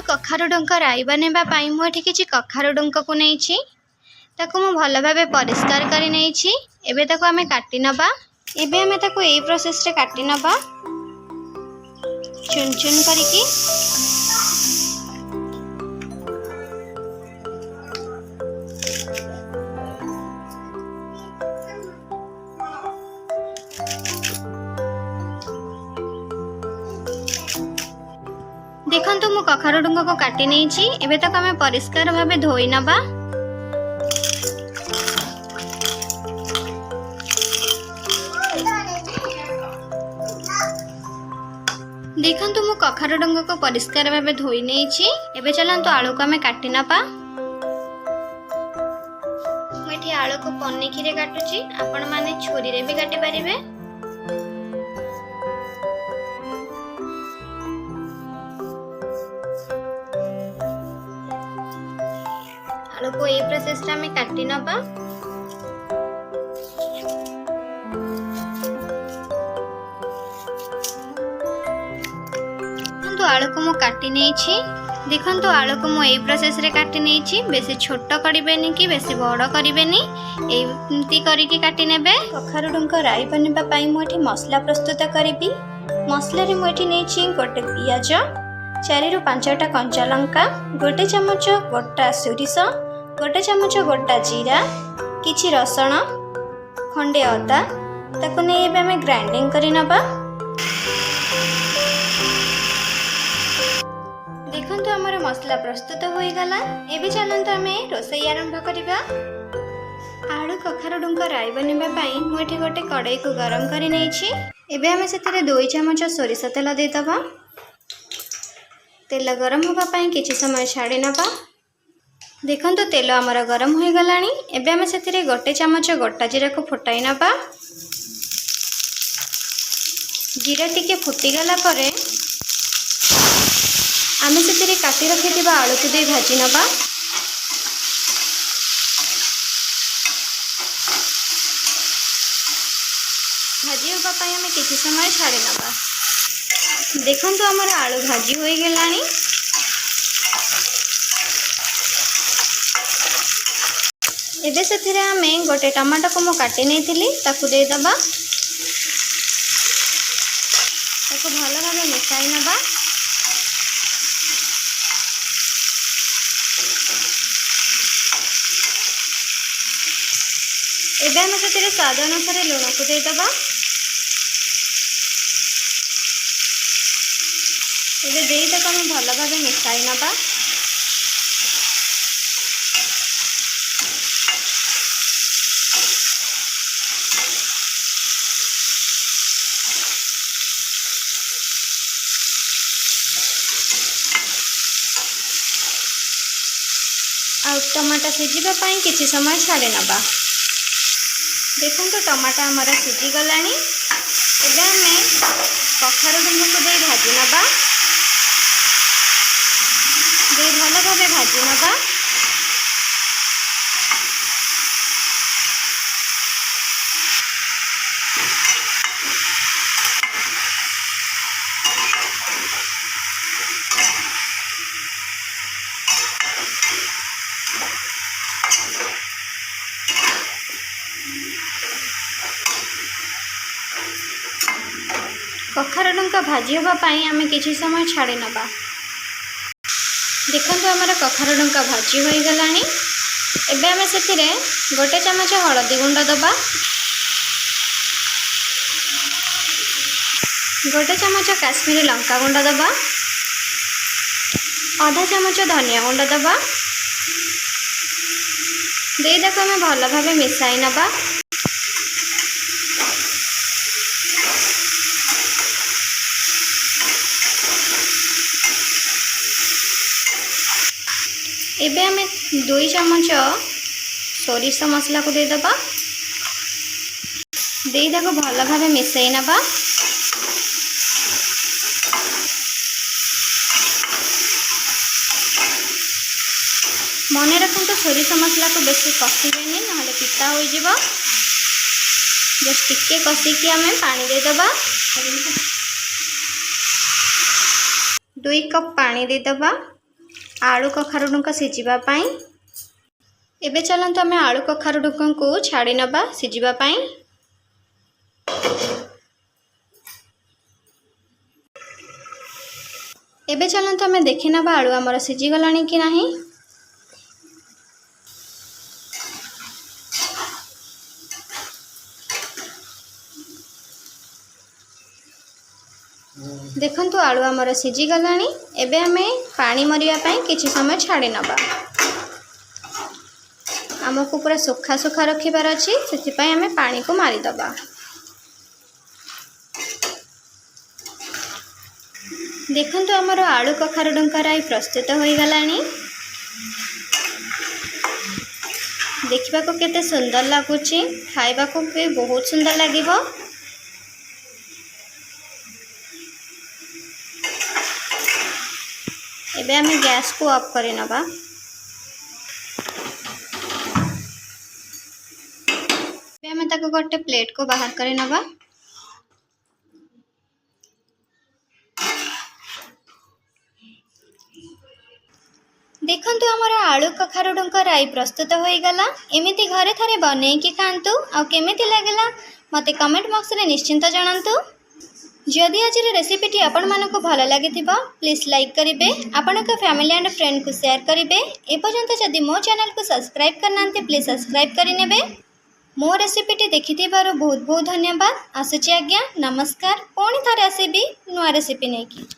कखारु डंक राई बनेबा पाई मु एठी किछि कखारु डंक को नेइछि ताको मु भल भाबे परिष्कार करि नेइछि। एबे ताको आमे काटि नबा। एबे आमे ताको एई प्रोसेस रे काटि नबा चुन चुन करिकि। देखंतु मु कखारु डंक को काटि नेइछि। एबे ताको आमे परिष्कार भाबे धोई नबा। देखंतु मु कखारु डंक को परिष्कार भाबे धोई नेइछि। एबे चलंतु आलू को आमे काटि नबा। मु एठी आलू को पन्नीकी रे काटुछि, आपण माने छुरी रे भी काटि परिबे। आलू को ए प्रोसेस रे आमे काटि नबा। आलू को मु काटि नेइछि। देखंतु आलू को मु ए प्रोसेस रे काटि नेइछि। बेसी छोट करिबेनी कि बेसी बड़ करिबेनी, एमती करिकि काटि नेबे। कखारु डंक राई बनेबा पाई मु एठी मसला प्रस्तुत करिबी। मसला रे मु एठी नेइछि गोटे पियाज, 4 रु 5टा कंचा लंका, गोटे चमच गोटा सोरिष, गोटे चमच गोटा जीरा, किछि रसुण, खंडे अदा, ताको नै एबे हमें ग्राइंडिंग करि नबा। देखंतु हमर मसला प्रस्तुत होई गला। एबे चलंतु हमें रोसई आरंभ करिबा। आलू कखारु डंक राई बनेबा पाई मु एठी गोटे कड़ाई को गरम करि नेइछि। एबे हमें सेतिरे 2 चमच सोरिष तेल दे दबा। तेल गरम होबा पाई किछि समय छाड़ी नबा। देखंतु तेल हमर गरम होई गलानी। एबे हमें सेतिरे गोटे चमच गोटा जीरा को फुटाई नबा। जीरा टिके फुटी गला परे आमे सेतिरे काटी रखिथिबा आलू को दे भाजी नबा। भाजी होबा पाई हमें किछि समय छाड़ी नबा। देखंतु हमर आलू भाजी होई गेलानी। एबे सेथिरे आमे गोटे टमाटो को मु काटी नेथिली ताकु दे दबा। ताकु भलो भाबे मिसाई नबा। एबे हम सेथिरे स्वाद अनुसार लूण को दे दबा। एबे देई ताकु हम भलो भाबे मिसाई नबा। आ टमाटा सिझिबा पाई किछि समय छाड़ी नबा। देखंतु टमाटा हमारा सिझी गलानी। एबे हमें कखारु डंक को दे भाजी नबा। दे भलो भाबे भाजी नबा। कखारु डंक भाजी होबा पाई आमे किछि समय छाड़ी नबा। देखंतु हमर कखारु डंक भाजी होई गलानी। एबे हमें सेथिरे गोटे चमच हळदी गुंड दबा। गोटे चमच काश्मीरी लंका गुंड दबा। आधा चमच धनिया गुंड दबा। दे ताको हमें भलो भाबे मिसाई नबा। एबे हमें 2 चमच सोरिष मसला को दे दबा। दे ताको भलो भाबे मिसाई नबा। मन रखते सोरिष मसला को बेसी कषिबेनी नहले पिता हो जिवो। जस्ट टिके कषिकी आम पानी देदबा। 2 कप पानी देदबा। आलू कखारु डुंका सिझिबा पाई। एबे चलंतु आमे आलू कखारु डुंका को छाड़ी नबा सिझिबा पाई। एबे चलंतु आमे देखि नबा आलू हमर सिझी गलानी कि नाही। देखंतु आलू हमर सिझी गलानी। एबे आमे पानी मरिया पाई किछि समय छाड़ी नबा। आमको पूरा सुखा सुखा रखिबार अछि, सेति आमे पानी को मारी दबा। देखंतु हमर आलू कखारु डुंका राई प्रस्तुत होई गलानी। देखिबा को केते सुंदर लागुची, खाइबा को भी बहुत सुंदर लागिबो। एबे आमे गैस को ऑफ करि नबा। एबे आमे ताको गोटे प्लेट को बाहर करि नबा। देखंतु हमर आलू कखारु डुंका राई प्रस्तुत होई गला। एमिति घरे थारे बनै कि खांतु आ केमिति लागला मते कमेंट बॉक्स रे निश्चिंत जणांतु। जदि आज रेसिपीटी आपण मानको भल लागिथिबा प्लीज लाइक करिवे, आपनक फैमिली एंड फ्रेंड को शेयर करिवे। एपर्यंत जदि मो चैनल को सब्सक्राइब करनांते प्लीज सब्सक्राइब करि नेबे। मो रेसिपीटी देखिथिबारो बहुत बहुत धन्यवाद। आसुची आज्ञा, नमस्कार। पुणी थरे आसीबी नुआ रेसिपी नेकी।